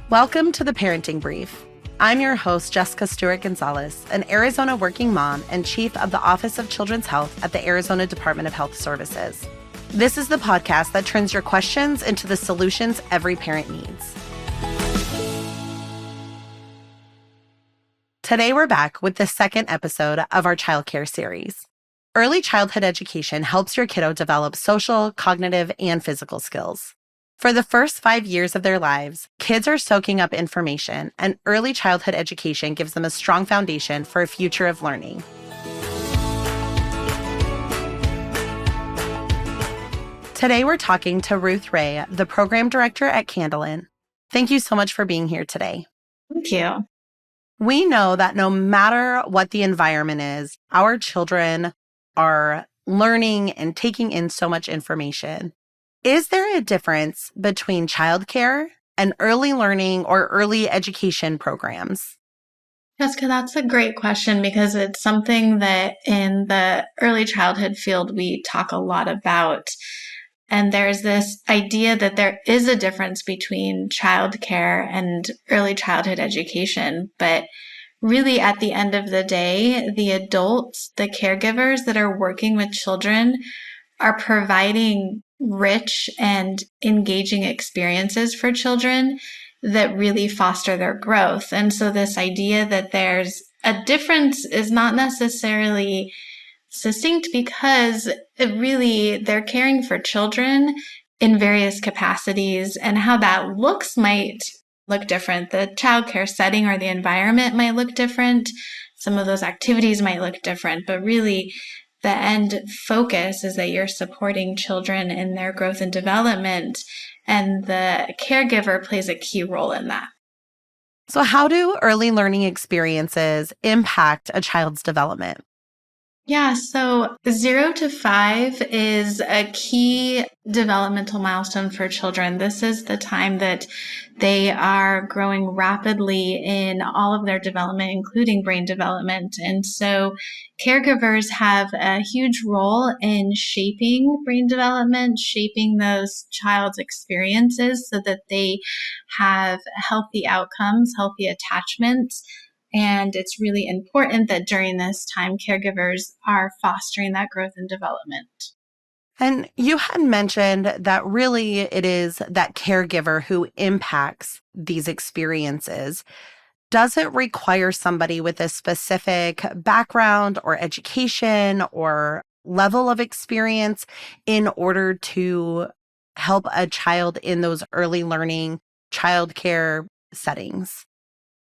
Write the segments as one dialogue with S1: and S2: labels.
S1: Welcome to the Parenting Brief. I'm your host, Jessica Stewart-Gonzalez, an Arizona working mom and chief of the Office of Children's Health at the Arizona Department of Health Services. This is the podcast that turns your questions into the solutions every parent needs. Today, we're back with the second episode of our childcare series. Early childhood education helps your kiddo develop social, cognitive, and physical skills. For the first 5 years of their lives, kids are soaking up information, and early childhood education gives them a strong foundation for a future of learning. Today, we're talking to Ruth Ray, the program director at Candelen. Thank you so much for being here today.
S2: Thank you.
S1: We know that no matter what the environment is, our children are learning and taking in so much information. Is there a difference between childcare and early learning or early education programs?
S2: Jessica, that's a great question because it's something that in the early childhood field we talk a lot about. And there's this idea that there is a difference between childcare and early childhood education. But really, at the end of the day, the adults, the caregivers that are working with children are providing rich and engaging experiences for children that really foster their growth. And so this idea that there's a difference is not necessarily succinct because they're caring for children in various capacities, and how that might look different. The childcare setting or the environment might look different. Some of those activities might look different, but really the end focus is that you're supporting children in their growth and development, and the caregiver plays a key role in that.
S1: So how do early learning experiences impact a child's development?
S2: Yeah, so 0 to 5 is a key developmental milestone for children. This is the time that they are growing rapidly in all of their development, including brain development. And so caregivers have a huge role in shaping brain development, shaping those child's experiences so that they have healthy outcomes, healthy attachments. And it's really important that during this time, caregivers are fostering that growth and development.
S1: And you had mentioned that really it is that caregiver who impacts these experiences. Does it require somebody with a specific background or education or level of experience in order to help a child in those early learning childcare settings?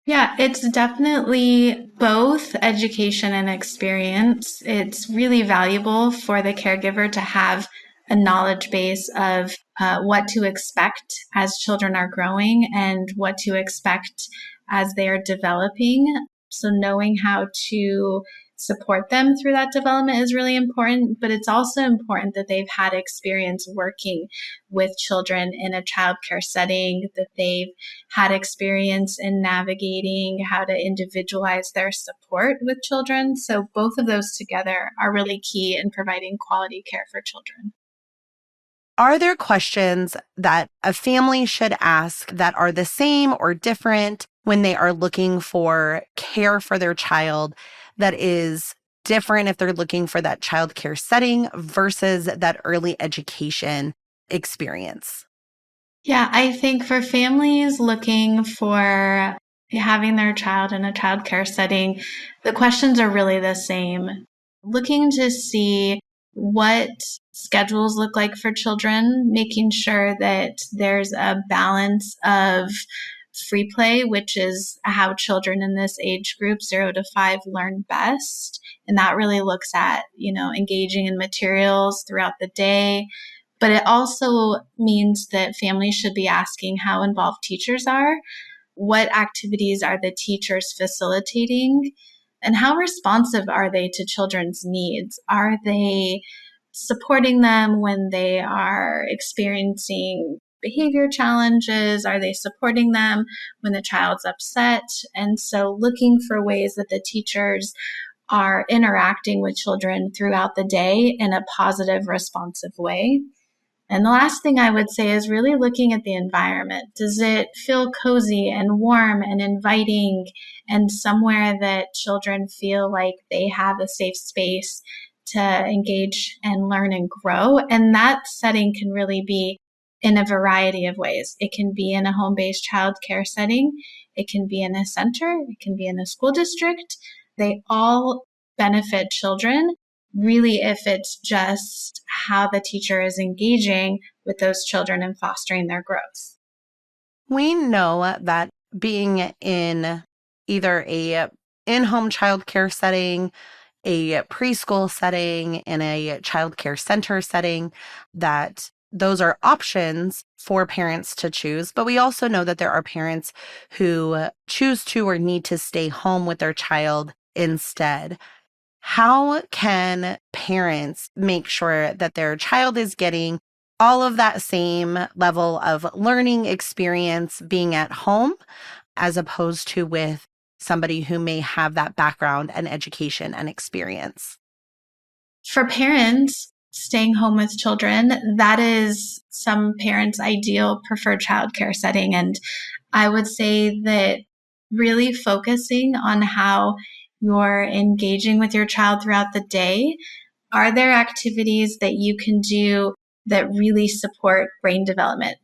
S2: Yeah, it's definitely both education and experience. It's really valuable for the caregiver to have a knowledge base of what to expect as children are growing and what to expect as they are developing. So knowing how to support them through that development is really important, but it's also important that they've had experience working with children in a childcare setting, that they've had experience in navigating how to individualize their support with children. So both of those together are really key in providing quality care for children.
S1: Are there questions that a family should ask that are the same or different when they are looking for care for their child that is different if they're looking for that childcare setting versus that early education experience?
S2: Yeah, I think for families looking for having their child in a childcare setting, the questions are really the same. Looking to see what schedules look like for children, making sure that there's a balance of free play, which is how children in this age group, 0 to 5, learn best. And that really looks at, engaging in materials throughout the day. But it also means that families should be asking how involved teachers are, what activities are the teachers facilitating, and how responsive are they to children's needs? Are they supporting them when they are experiencing behavior challenges? Are they supporting them when the child's upset? And so looking for ways that the teachers are interacting with children throughout the day in a positive, responsive way. And the last thing I would say is really looking at the environment. Does it feel cozy and warm and inviting and somewhere that children feel like they have a safe space to engage and learn and grow? And that setting can really be in a variety of ways. It can be in a home-based childcare setting. It can be in a center. It can be in a school district. They all benefit children, really, if it's just how the teacher is engaging with those children and fostering their growth.
S1: We know that being in either a in-home childcare setting, a preschool setting, in a childcare center setting, that those are options for parents to choose. But we also know that there are parents who choose to or need to stay home with their child instead. How can parents make sure that their child is getting all of that same level of learning experience being at home, as opposed to with somebody who may have that background and education and experience?
S2: For parents, staying home with children, that is some parents' ideal preferred childcare setting. And I would say that really focusing on how you're engaging with your child throughout the day. Are there activities that you can do that really support brain development?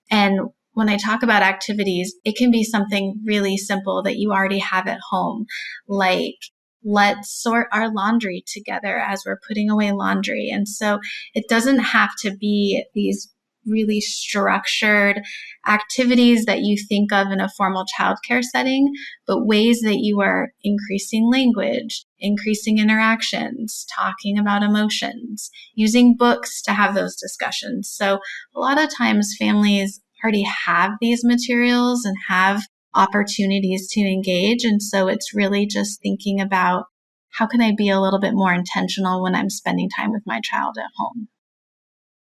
S2: And when I talk about activities, it can be something really simple that you already have at home, like let's sort our laundry together as we're putting away laundry. And so it doesn't have to be these really structured activities that you think of in a formal childcare setting, but ways that you are increasing language, increasing interactions, talking about emotions, using books to have those discussions. So a lot of times families already have these materials and have opportunities to engage. And so it's really just thinking about how can I be a little bit more intentional when I'm spending time with my child at home?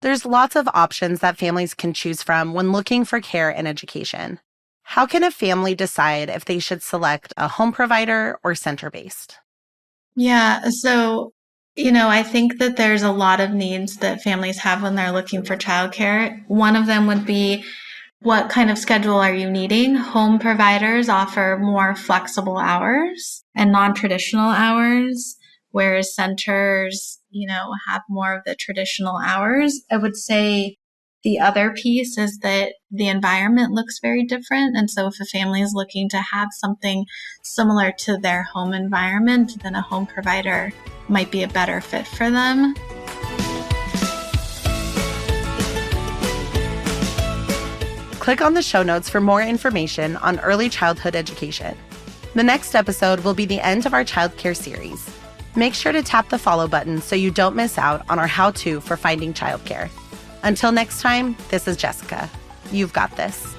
S1: There's lots of options that families can choose from when looking for care and education. How can a family decide if they should select a home provider or center-based?
S2: Yeah, so, I think that there's a lot of needs that families have when they're looking for childcare. One of them would be, what kind of schedule are you needing? Home providers offer more flexible hours and non-traditional hours, whereas centers, have more of the traditional hours. I would say the other piece is that the environment looks very different. And so if a family is looking to have something similar to their home environment, then a home provider might be a better fit for them.
S1: Click on the show notes for more information on early childhood education. The next episode will be the end of our childcare series. Make sure to tap the follow button so you don't miss out on our how-to for finding childcare. Until next time, this is Jessica. You've got this.